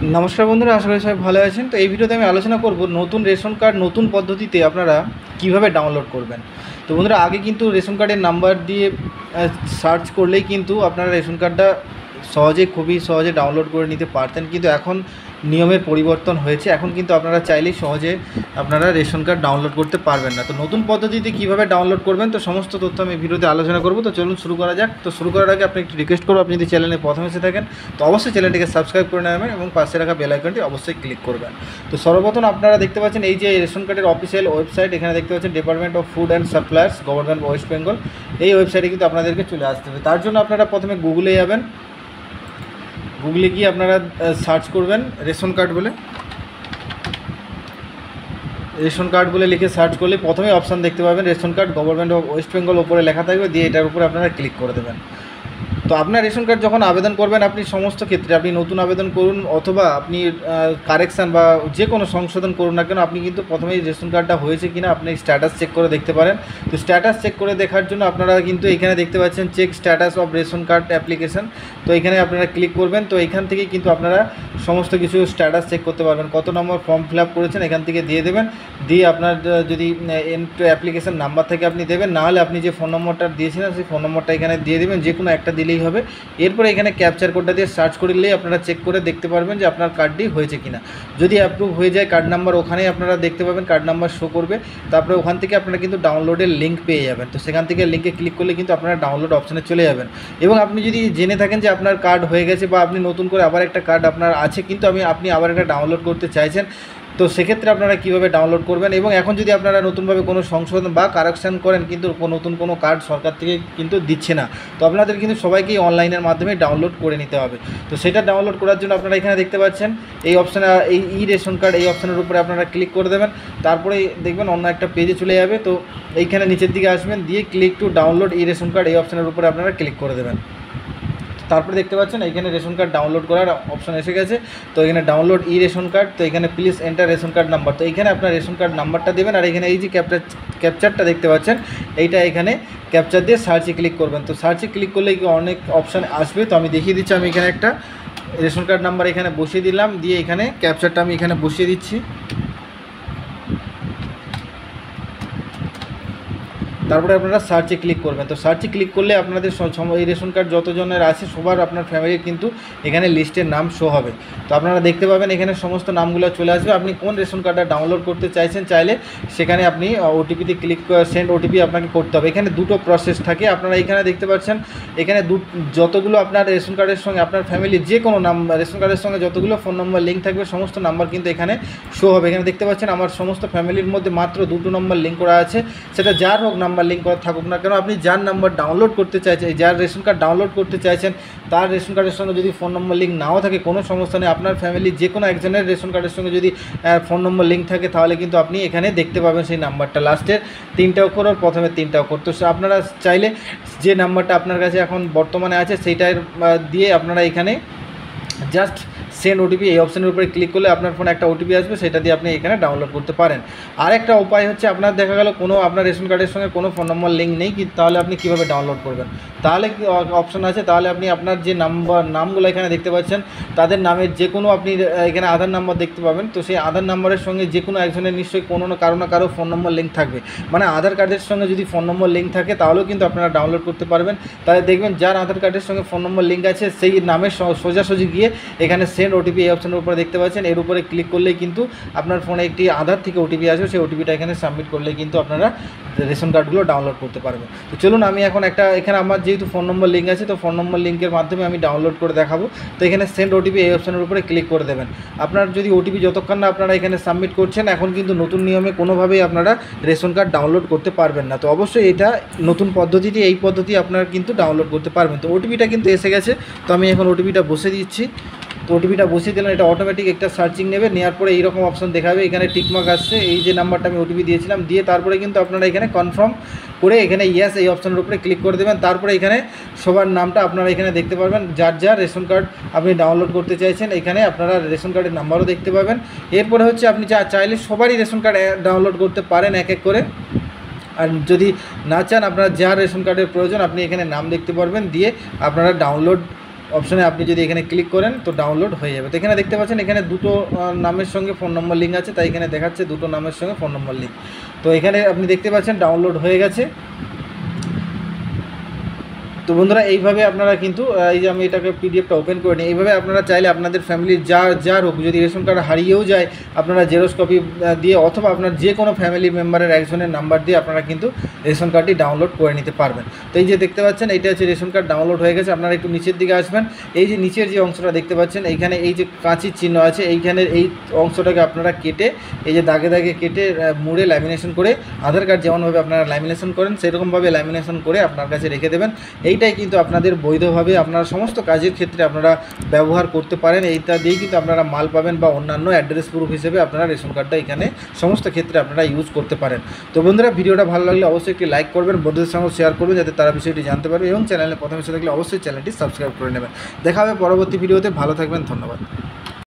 নমস্কার বন্ধুরা, আশা করি সবাই ভালো আছেন। তো এই ভিডিওতে আমি আলোচনা করব নতুন রেশন কার্ড নতুন পদ্ধতিতে আপনারা কিভাবে ডাউনলোড করবেন। তো বন্ধুরা, আগে কিন্তু রেশন কার্ডের নাম্বার দিয়ে সার্চ করলেই কিন্তু আপনারা রেশন কার্ডটা খুবই সহজে ডাউনলোড করে নিতে পারতেন, কিন্তু এখন নিয়মের পরিবর্তন হয়েছে। এখন কিন্তু আপনারা চাইলেই সহজে আপনারা রেশন কার্ড ডাউনলোড করতে পারবেন না। তো নতুন পদ্ধতিতে কিভাবে ডাউনলোড করবেন, তো সমস্ত তথ্য আমি ভিডিওতে আলোচনা করব। তো চলুন শুরু করা যাক। তো শুরু করার আগে আপনি একটু রিকোয়েস্ট করবো, আপনি যদি চ্যানেলে প্রথম এসে থাকেন তো অবশ্যই চ্যানেলটিকে সাবস্ক্রাইব করে নেবেন এবং পাশে রাখা বেল আইকনটি অবশ্যই ক্লিক করবেন। তো সর্বপ্রথম আপনারা দেখতে পাচ্ছেন এই যে রেশন কার্ডের অফিসিয়াল ওয়েবসাইট, এখানে দেখতে পাচ্ছেন department of food and supplies, government West Bengal. এই ওয়েবসাইটে কিন্তু আপনাদেরকে চলে আসতে হবে। তার জন্য আপনারা প্রথমে গুগলে যাবেন। গুগলে গিয়ে আপনারা সার্চ করবেন রেশন কার্ড বলে লিখে সার্চ করলে প্রথমেই অপশান দেখতে পাবেন ration card government of West Bengal ওপরে লেখা থাকবে, দিয়ে এটার উপরে আপনারা ক্লিক করে দেবেন। তো আপনার রেশন কার্ড যখন আবেদন করবেন, আপনি সমস্ত ক্ষেত্রে আপনি নতুন আবেদন করুন অথবা আপনি কারেকশান বা যে কোনো সংশোধন করুন না কেন, আপনি কিন্তু প্রথমেই রেশন কার্ডটা হয়েছে কিনা আপনি স্ট্যাটাস চেক করে দেখতে পারেন। তো স্ট্যাটাস চেক করে দেখার জন্য আপনারা কিন্তু এখানে দেখতে পাচ্ছেন check status of ration card application. তো এখানে আপনারা ক্লিক করবেন। তো এখান থেকেই কিন্তু আপনারা সমস্ত কিছু স্ট্যাটাস চেক করতে পারবেন। কত নম্বর ফর্ম ফিল আপ করেছেন এখান থেকে দিয়ে দেবেন। দিয়ে আপনার যদি অ্যাপ্লিকেশান নাম্বার থেকে আপনি দেবেন, নাহলে আপনি যে ফোন নম্বরটা দিয়েছিলেন সেই ফোন নম্বরটা এখানে দিয়ে দেবেন, যে কোনো একটা দিলেই হবে। এরপরে এখানে ক্যাপচার কোডটা দিয়ে সার্চ করলেই আপনারা চেক করে দেখতে পারবেন যে আপনার কার্ডটি হয়েছে কিনা। যদি অ্যাপ্রুভ হয়ে যায় কার্ড নাম্বার, ওখানেই আপনারা দেখতে পাবেন কার্ড নাম্বার শো করবে। তারপরে ওখান থেকে আপনারা কিন্তু ডাউনলোডের লিঙ্ক পেয়ে যাবেন। তো সেখান থেকে লিঙ্কে ক্লিক করলে কিন্তু আপনারা ডাউনলোড অপশানে চলে যাবেন। এবং আপনি যদি জেনে থাকেন যে আপনার কার্ড হয়ে গেছে বা আপনি নতুন করে আবার একটা কার্ড আপনার আছে কিন্তু আপনি আবার একটা ডাউনলোড করতে চাইছেন, তো সেক্ষেত্রে আপনারা কীভাবে ডাউনলোড করবেন। এবং এখন যদি আপনারা নতুনভাবে কোনো সংশোধন বা কারেকশান করেন কিন্তু নতুন কোনো কার্ড সরকার থেকে কিন্তু দিচ্ছে না, তো আপনাদের কিন্তু সবাইকেই অনলাইনের মাধ্যমে ডাউনলোড করে নিতে হবে। তো সেটা ডাউনলোড করার জন্য আপনারা এখানে দেখতে পাচ্ছেন এই অপশানে এই রেশন কার্ড, এই অপশানের উপরে আপনারা ক্লিক করে দেবেন। তারপরে দেখবেন অন্য একটা পেজে চলে যাবে। তো এইখানে নিচের দিকে আসবেন, দিয়ে click to download E ration card, এই অপশানের উপরে আপনারা ক্লিক করে দেবেন। তারপরে দেখতে পাচ্ছেন এখানে রেশন কার্ড ডাউনলোড করার অপশান এসে গেছে। তো এখানে ডাউনলোড ই রেশন কার্ড, তো এখানে please enter ration card number. তো এখানে আপনার রেশন কার্ড নাম্বারটা দেবেন, আর এখানে এই যে ক্যাপচারটা দেখতে পাচ্ছেন এইটা এখানে ক্যাপচার দিয়ে সার্চে ক্লিক করবেন। তো সার্চে ক্লিক করলে অনেক অপশান আসবে। তো আমি দেখিয়ে দিচ্ছি, আমি এখানে একটা রেশন কার্ড নাম্বার এখানে বসিয়ে দিলাম, দিয়ে এখানে ক্যাপচারটা আমি এখানে বসিয়ে দিচ্ছি। তারপরে আপনারা সার্চে ক্লিক করবেন। তো সার্চে ক্লিক করলে আপনাদের এই রেশন কার্ড যতজনের আছে সবার আপনার ফ্যামিলির কিন্তু এখানে লিস্টের নাম শো হবে। তো আপনারা দেখতে পাবেন এখানে সমস্ত নামগুলো চলে আসবে। আপনি কোন রেশন কার্ডটা ডাউনলোড করতে চাইছেন চাইলে সেখানে আপনি ওটিপিতে ক্লিক সেন্ড ওটিপি আপনাকে করতে হবে। এখানে দুটো প্রসেস থাকে, আপনারা এখানে দেখতে পাচ্ছেন এখানে যতগুলো আপনার রেশন কার্ডের সঙ্গে আপনার ফ্যামিলির যে কোনো নাম্বার রেশন কার্ডের সঙ্গে যতগুলো ফোন নম্বর লিঙ্ক থাকবে সমস্ত নাম্বার কিন্তু এখানে শো হবে। এখানে দেখতে পাচ্ছেন আমার সমস্ত ফ্যামিলির মধ্যে মাত্র 2টো নম্বর লিঙ্ক করা আছে, সেটা যার হোক নাম্বার লিঙ্ক করা থাকুক না কেন, আপনি যার নাম্বার ডাউনলোড করতে চাইছেন, যার রেশন কার্ড ডাউনলোড করতে চাইছেন তার রেশন কার্ডের সঙ্গে যদি ফোন নম্বর লিঙ্ক নাও থাকে কোনো সমস্যা নেই। আপনার ফ্যামিলির যে কোনো একজনের রেশন কার্ডের সঙ্গে যদি ফোন নম্বর লিঙ্ক থাকে তাহলে কিন্তু আপনি এখানে দেখতে পাবেন সেই নাম্বারটা লাস্টের 3টা অক্ষর আর প্রথমে 3টা অক্ষর। তো আপনারা চাইলে যে নাম্বারটা আপনার কাছে এখন বর্তমানে আছে সেইটার দিয়ে আপনারা এখানে জাস্ট সেন্ড ওটিপি এই অপশানের উপরে ক্লিক করলে আপনার ফোনে একটা ওটিপি আসবে, সেটা দিয়ে আপনি এখানে ডাউনলোড করতে পারেন। আর একটা উপায় হচ্ছে আপনার দেখা গেল কোনো আপনার রেশন কার্ডের সঙ্গে কোনো ফোন নম্বর লিঙ্ক নেই, তাহলে আপনি কীভাবে ডাউনলোড করবেন। তাহলে কি অপশান আছে, তাহলে আপনি আপনার যে নামগুলো এখানে দেখতে পাচ্ছেন তাদের নামের যে কোনো আপনি এখানে আধার নাম্বার দেখতে পাবেন। তো সেই আধার নাম্বারের সঙ্গে যে কোনো একজনের নিশ্চয়ই কোনো না কারো ফোন নম্বর লিঙ্ক থাকবে, মানে আধার কার্ডের সঙ্গে যদি ফোন নম্বর লিঙ্ক থাকে তাহলেও কিন্তু আপনারা ডাউনলোড করতে পারবেন। তাহলে দেখবেন যার আধার কার্ডের সঙ্গে ফোন নম্বর লিঙ্ক আছে সেই নামের সোজাসুজি গিয়ে এখানে সেন্ড ওটিপি এই অপশানের উপরে দেখতে পাচ্ছেন, এর উপরে ক্লিক করলেই কিন্তু আপনার ফোনে একটি আধার থেকে ওটিপি আসবে, সেই ওটিপিটা এখানে সাবমিট করলেই কিন্তু আপনারা রেশন কার্ডগুলো ডাউনলোড করতে পারবেন। তো চলুন আমি এখন এখানে আমার যেহেতু ফোন নম্বর লিঙ্ক আছে তো ফোন নম্বর লিঙ্কের মাধ্যমে আমি ডাউনলোড করে দেখাবো। তো এখানে সেন্ড ওটিপি এই অপশানের উপরে ক্লিক করে দেবেন। আপনার যদি ওটিপি যতক্ষণ না আপনারা এখানে সাবমিট করছেন, এখন কিন্তু নতুন নিয়মে কোনোভাবেই আপনারা রেশন কার্ড ডাউনলোড করতে পারবেন না। তো অবশ্যই এটা নতুন পদ্ধতিতে, এই পদ্ধতি আপনারা কিন্তু ডাউনলোড করতে পারবেন। তো ওটিপিটা কিন্তু এসে গেছে, তো আমি এখন ওটিপিটা বসে দিচ্ছি। তো ওটিপিটা বসিয়ে দিলাম, এটা অটোমেটিক একটা সার্চিং নেবে, নেওয়ার পরে এইরকম অপশান দেখাবে, এখানে টিকমার্ক আসছে এই যে নাম্বারটা আমি ওটিপি দিয়েছিলাম, দিয়ে তারপরে কিন্তু আপনারা এখানে কনফার্ম করে এখানে ইয়েস এই অপশানের উপরে ক্লিক করে দেবেন। তারপরে এখানে সবার নামটা আপনারা এখানে দেখতে পারবেন, যার রেশন কার্ড আপনি ডাউনলোড করতে চাইছেন এখানে আপনারা রেশন কার্ডের নাম্বারও দেখতে পাবেন। এরপরে হচ্ছে আপনি চাইলে সবারই রেশন কার্ড ডাউনলোড করতে পারেন এক এক করে। আর যদি না চান আপনারা যার রেশন কার্ডের প্রয়োজন আপনি এখানে নাম দেখতে পারবেন, দিয়ে আপনারা ডাউনলোড অপশনে আপনি যদি এখানে ক্লিক করেন তো ডাউনলোড হয়ে যাবে। তো এখানে দেখতে পাচ্ছেন এখানে দুটো নামের সঙ্গে ফোন নম্বর লিঙ্ক আছে, তাই এখানে দেখাচ্ছে দুটো নামের সঙ্গে ফোন নম্বর লিঙ্ক। তো এখানে আপনি দেখতে পাচ্ছেন ডাউনলোড হয়ে গেছে। তো বন্ধুরা এইভাবে আপনারা কিন্তু এই যে আমি এটাকে পিডিএফটা ওপেন করে নিই, এইভাবে আপনারা চাইলে আপনাদের ফ্যামিলির যার হোক, যদি রেশন কার্ড হারিয়েও যায় আপনারা জেরক্স কপি দিয়ে অথবা আপনার যে কোনো ফ্যামিলি মেম্বারের একজনের নাম্বার দিয়ে আপনারা কিন্তু রেশন কার্ডটি ডাউনলোড করে নিতে পারবেন। তো এই যে দেখতে পাচ্ছেন এইটা হচ্ছে রেশন কার্ড ডাউনলোড হয়ে গেছে। আপনারা একটু নিচের দিকে আসবেন, এই যে নিচের যে অংশটা দেখতে পাচ্ছেন এইখানে এই যে কাঁচির চিহ্ন আছে, এইখানের এই অংশটাকে আপনারা কেটে এই যে দাগে দাগে কেটে মুড়ে ল্যামিনেশন করে আধার কার্ড যেমনভাবে আপনারা ল্যামিনেশন করেন সেরকমভাবে ল্যামিনেশন করে আপনার কাছে রেখে দেবেন। এইটাই কিন্তু আপনাদের বৈধভাবে আপনারা সমস্ত কাজের ক্ষেত্রে আপনারা ব্যবহার করতে পারেন। এইটা দিয়েই কিন্তু আপনারা মাল পাবেন বা অন্যান্য অ্যাড্রেস প্রুফ হিসেবে আপনারা রেশন কার্ডটা এখানে সমস্ত ক্ষেত্রে আপনারা ইউজ করতে পারেন। তো বন্ধুরা ভিডিওটা ভালো লাগলে অবশ্যই একটি লাইক করবেন, বন্ধুদের সঙ্গে শেয়ার করবেন যাতে তারা বিষয়টি জানতে পারবে, এবং চ্যানেলে প্রথমে এসে থাকলে অবশ্যই চ্যানেলটি সাবস্ক্রাইব করে নেবেন। দেখা হবে পরবর্তী ভিডিওতে। ভালো থাকবেন, ধন্যবাদ।